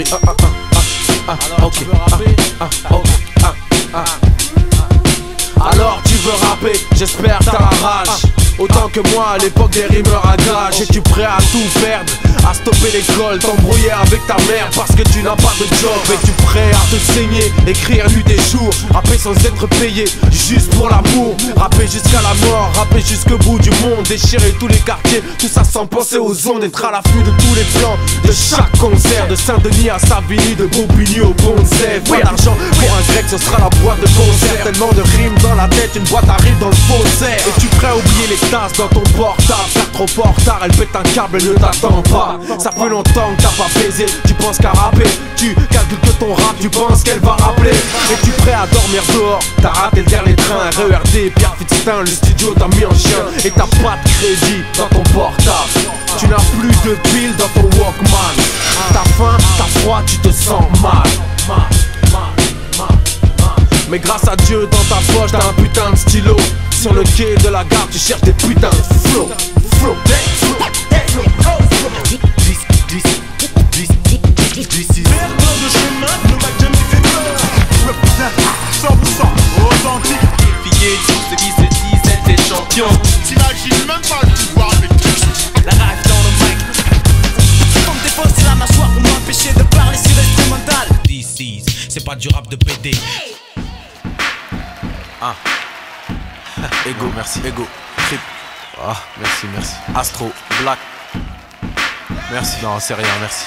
crie ok. Alors tu veux rapper, j'espère t'as la rage. Autant que moi à l'époque des rimeurs à gage. Es-tu prêt à tout perdre, à stopper l'école, t'embrouiller avec ta mère parce que tu n'as pas de job? Es-tu prêt à te saigner, écrire nuit et jour, rapper sans être payé, juste pour l'amour? Rapper jusqu'à la mort, rapper jusqu'au bout du monde, déchirer tous les quartiers, tout ça sans penser aux ondes. Être à l'affût de tous les plans, de chaque concert, de Saint-Denis à Savigny, de Bobigny au Bonzef. Pas d'argent pour un grec, ce sera la boîte de concert. Tellement de rimes dans la tête, une boîte arrive dans le faussaire. Es-tu prêt à oublier les tasses dans ton portable? Car trop fort tard, elle pète un câble, elle ne t'attend pas. Ça fait longtemps que t'as pas baisé, tu penses qu'à rapper. Tu calcules que ton rap, tu penses qu'elle va rappeler. Es-tu prêt à dormir dehors? T'as raté le dernier train, RERD, Pierre Fitztin, le studio t'a mis en chien. Et t'as pas de crédit dans ton portable. Tu n'as plus de piles dans ton Walkman. T'as faim, t'as froid, tu te sens mal. Mais grâce à Dieu, dans ta poche, t'as un putain de stylo. Sur le quai de la gare, tu cherches des putains de flow. Perdant de chemin, le mec de mes figures. Représente 100% authentique. Défier tous ceux qui se disent être des champions. T'imagines même pas le pouvoir avec La rage dans le mic. Comme défausser la mâchoire pour m'empêcher de parler sur l'instrumental. This is, c'est pas du rap de PD. Ego, merci. Ego, Trip. Merci. Astro, Black. Merci. Non, c'est rien, merci.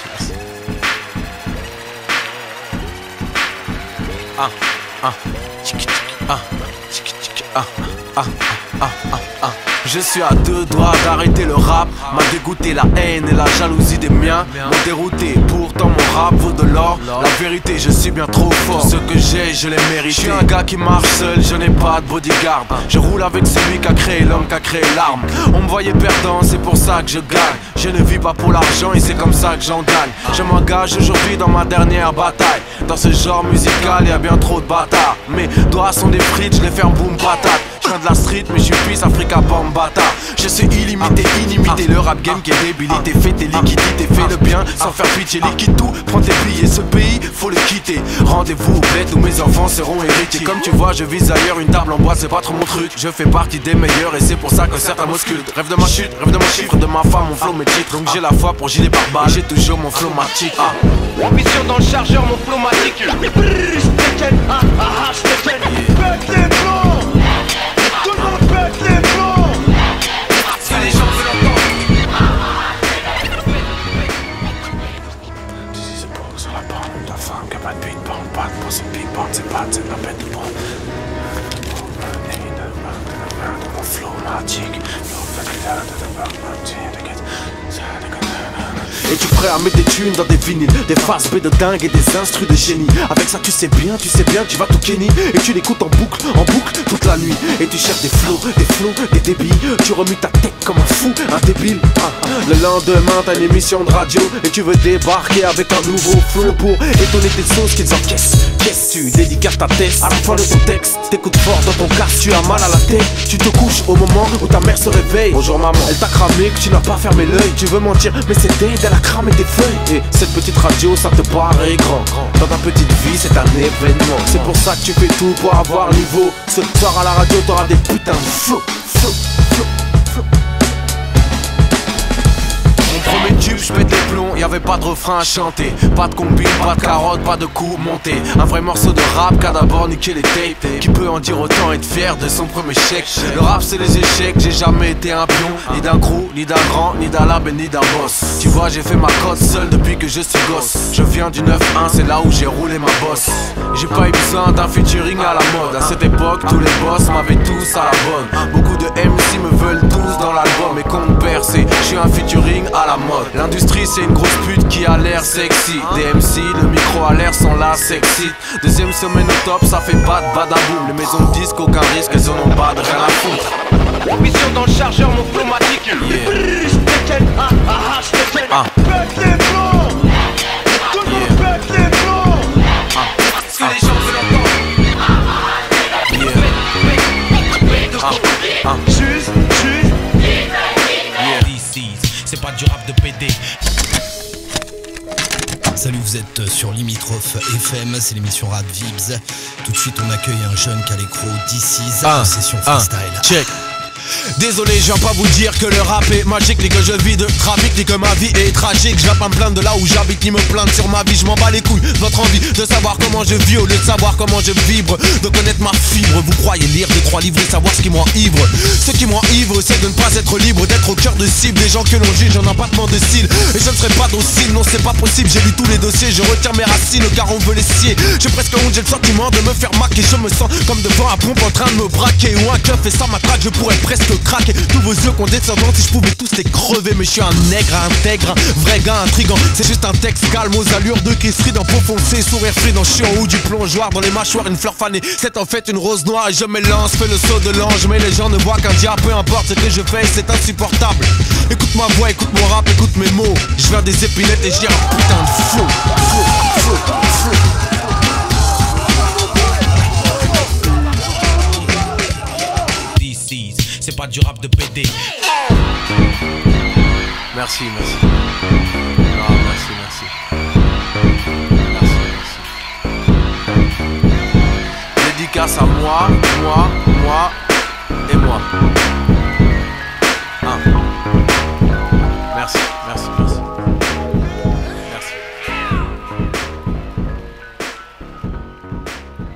Je suis à deux doigts d'arrêter le rap. M'a dégoûté la haine et la jalousie des miens. M'ont dérouté, pourtant mon rap vaut de l'or. La vérité, je suis bien trop fort. Ce que j'ai, je l'ai mérité. Je suis un gars qui marche seul, je n'ai pas de bodyguard. Je roule avec celui qui a créé l'homme, qui a créé l'arme. On me voyait perdant, c'est pour ça que je gagne. Je ne vis pas pour l'argent et c'est comme ça que j'en gagne. Je m'engage aujourd'hui dans ma dernière bataille. Dans ce genre musical, y a bien trop de bâtards. Mes doigts sont des frites, je les ferme boum patate. Je viens de la street mais je suis fils Africa Bambata. Je suis illimité, inimité. Le rap game qui est débilité. Fais tes liquidités, fais le bien sans faire pitié. Liquide tout, prends tes billets. Ce pays, faut le quitter. Rendez-vous au bled où mes enfants seront héritiers. Comme tu vois, je vise ailleurs, une table en bois, c'est pas trop mon truc. Je fais partie des meilleurs et c'est pour ça que certains m'auscultent. Rêve de ma chute, rêve de mon chiffre, de ma femme, mon flow, mes titres. Donc j'ai la foi pour gilet pare-balles. J'ai toujours mon flow matique. Mission dans le chargeur, mon flow matique. C'est la bête de bras. Mon flow magique. Es-tu prêt à mettre des thunes dans des vinyles, des faces B de dingue et des instrus de génie? Avec ça tu sais bien, tu vas tout kenny. Et tu l'écoutes en boucle, toute la nuit. Et tu cherches des flows, des débits. Tu remues ta tête comme un fou, un débile. Le lendemain t'as une émission de radio et tu veux débarquer avec un nouveau flow pour étonner tes sauces qu'ils encaissent. Qu'est-ce tu dédicaces ta tête à la fin de ton texte? T'écoutes fort dans ton casque, tu as mal à la tête. Tu te couches au moment où ta mère se réveille. Bonjour maman, elle t'a cramé que tu n'as pas fermé l'œil. Tu veux mentir mais c'est dead, elle a cramé tes feuilles. Et cette petite radio ça te paraît grand. Dans ta petite vie c'est un événement. C'est pour ça que tu fais tout pour avoir niveau. Ce soir à la radio t'auras des putains de flow. Premier tube, je pète les plombs, y'avait pas de refrain à chanter. Pas de combine, pas de carotte, pas de coups montés. Un vrai morceau de rap qu'a d'abord niqué les tapes. Qui peut en dire autant être fier de son premier chèque? Le rap c'est les échecs, j'ai jamais été un pion. Ni d'un crew, ni d'un grand, ni d'un lab et ni d'un boss. Tu vois j'ai fait ma cote seul depuis que je suis gosse. Je viens du 9-1, c'est là où j'ai roulé ma bosse. J'ai pas eu besoin d'un featuring à la mode. À cette époque, tous les boss m'avaient tous à la bonne. Beaucoup de MC me veulent tous dans l'album. Et compte percé, je suis un featuring à la mode. L'industrie c'est une grosse pute qui a l'air sexy. Des MC, le micro a l'air sont là sexy. Deuxième semaine au top, ça fait pas de badaboum. Les maisons de disques, aucun risque, elles en ont pas de rien à foutre. Mission dans le chargeur, mon flow matique. Ce que les gens veulent entendre. C'est pas du rap de PD. Salut, vous êtes êtes sur Limitrophe FM, c'est l'émission Rap Vibs. Tout de suite, on accueille un jeune qui a l'écro d'ici, session freestyle. Check. Désolé, je viens pas vous dire que le rap est magique, ni que je vis de trafic, ni que ma vie est tragique. Je viens pas me plaindre de là où j'habite, ni me plaindre sur ma vie. Je m'en bats les couilles, votre envie de savoir comment je vis au lieu de savoir comment je vibre, de connaître ma fibre. Vous croyez lire des 3 livres et savoir ce qui m'enivre. Ce qui m'enivre, c'est de ne pas être libre, d'être au cœur de cible. Des gens que l'on juge en empattement de cils. Et je ne serai pas docile, non c'est pas possible. J'ai lu tous les dossiers, je retire mes racines car on veut les scier. J'ai presque honte, j'ai le sentiment de me faire maquer. Je me sens comme devant un pompe en train de me braquer. Ou un keuf et sans ma traque, je pourrais presque craquer. Tous vos yeux condescendants, si je pouvais tous les crever. Mais je suis un nègre intègre, un vrai gars intrigant. C'est juste un texte calme aux allures de caisserie, dans peau foncée, sourire frident. Je suis en haut du plongeoir, dans les mâchoires une fleur fanée. C'est en fait une rose noire et je m'élance, fais le saut de l'ange. Mais les gens ne voient qu'un diable, peu importe ce que je fais, c'est insupportable. Écoute ma voix, écoute mon rap, écoute mes mots. Je viens des épinettes et je dis un putain de flow. C'est pas du rap de PD. Merci. Non, merci. Dédicace à moi.